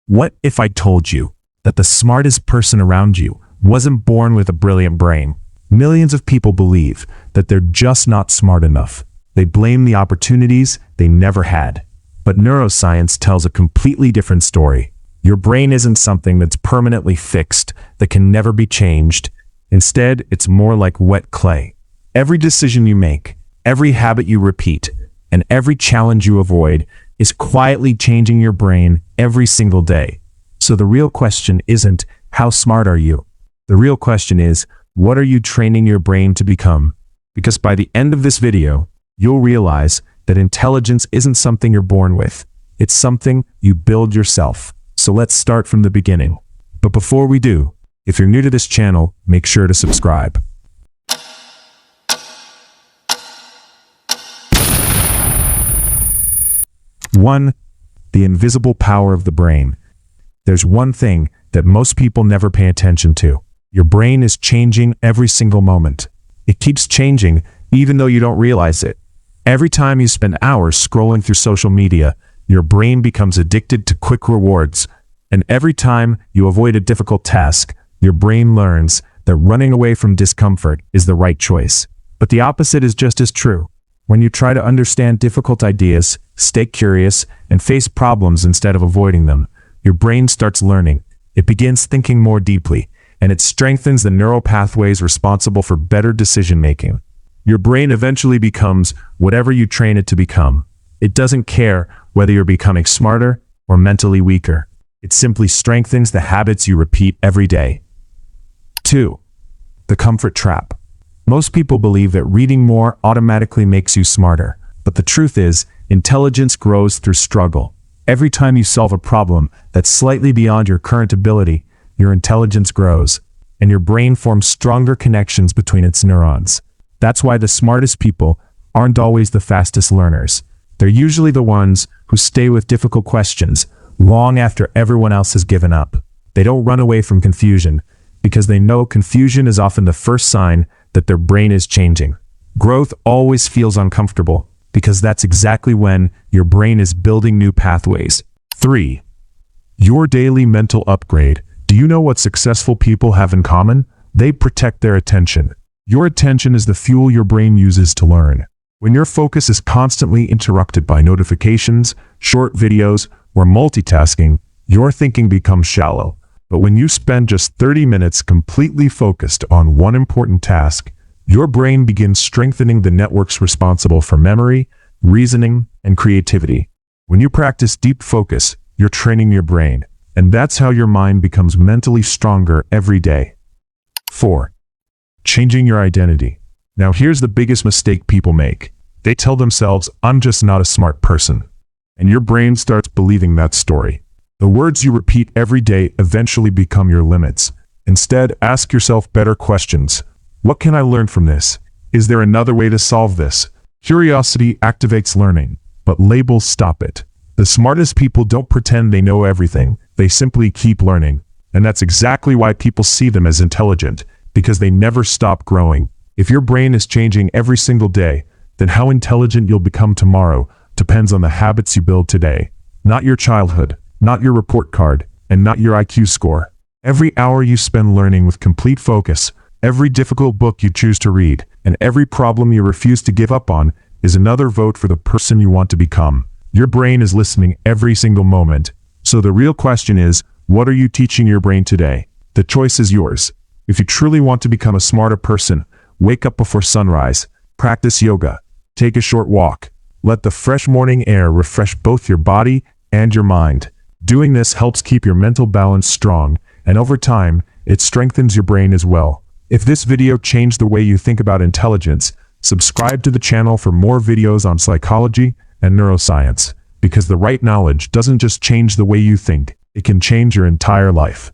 What if I told you that the smartest person around you wasn't born with a brilliant brain? Millions of people believe that they're just not smart enough. They blame the opportunities they never had. But neuroscience tells a completely different story. Your brain isn't something that's permanently fixed, that can never be changed. Instead, it's more like wet clay. Every decision you make, every habit you repeat, and every challenge you avoid is quietly changing your brain every single day. So the real question isn't, how smart are you? The real question is, what are you training your brain to become? Because by the end of this video, you'll realize that intelligence isn't something you're born with. It's something you build yourself. So let's start from the beginning. But before we do, if you're new to this channel, make sure to subscribe. 1. The invisible power of the brain. There's one thing that most people never pay attention to. Your brain is changing every single moment. It keeps changing even though you don't realize it. Every time you spend hours scrolling through social media, your brain becomes addicted to quick rewards. And every time you avoid a difficult task, your brain learns that running away from discomfort is the right choice. But the opposite is just as true. When you try to understand difficult ideas, stay curious, and face problems instead of avoiding them, your brain starts learning. It begins thinking more deeply, and it strengthens the neural pathways responsible for better decision-making. Your brain eventually becomes whatever you train it to become. It doesn't care whether you're becoming smarter or mentally weaker. It simply strengthens the habits you repeat every day. 2. The comfort trap. Most people believe that reading more automatically makes you smarter. But the truth is, intelligence grows through struggle. Every time you solve a problem that's slightly beyond your current ability, your intelligence grows, and your brain forms stronger connections between its neurons. That's why the smartest people aren't always the fastest learners. They're usually the ones who stay with difficult questions long after everyone else has given up. They don't run away from confusion, because they know confusion is often the first sign that their brain is changing. Growth always feels uncomfortable, because that's exactly when your brain is building new pathways. 3. Your daily mental upgrade. Do you know what successful people have in common? They protect their attention. Your attention is the fuel your brain uses to learn. When your focus is constantly interrupted by notifications, short videos, or multitasking, your thinking becomes shallow. But when you spend just 30 minutes completely focused on one important task, your brain begins strengthening the networks responsible for memory, reasoning, and creativity. When you practice deep focus, you're training your brain, and that's how your mind becomes mentally stronger every day. 4. Changing your identity. Now here's the biggest mistake people make. They tell themselves, I'm just not a smart person. And your brain starts believing that story. The words you repeat every day eventually become your limits. Instead, ask yourself better questions. What can I learn from this? Is there another way to solve this? Curiosity activates learning, but labels stop it. The smartest people don't pretend they know everything. They simply keep learning. And that's exactly why people see them as intelligent, because they never stop growing. If your brain is changing every single day, then how intelligent you'll become tomorrow depends on the habits you build today. Not your childhood, not your report card, and not your IQ score. Every hour you spend learning with complete focus, every difficult book you choose to read, and every problem you refuse to give up on is another vote for the person you want to become. Your brain is listening every single moment. So the real question is, what are you teaching your brain today? The choice is yours. If you truly want to become a smarter person, wake up before sunrise, practice yoga, take a short walk. Let the fresh morning air refresh both your body and your mind. Doing this helps keep your mental balance strong, and over time, it strengthens your brain as well. If this video changed the way you think about intelligence, subscribe to the channel for more videos on psychology and neuroscience, because the right knowledge doesn't just change the way you think, it can change your entire life.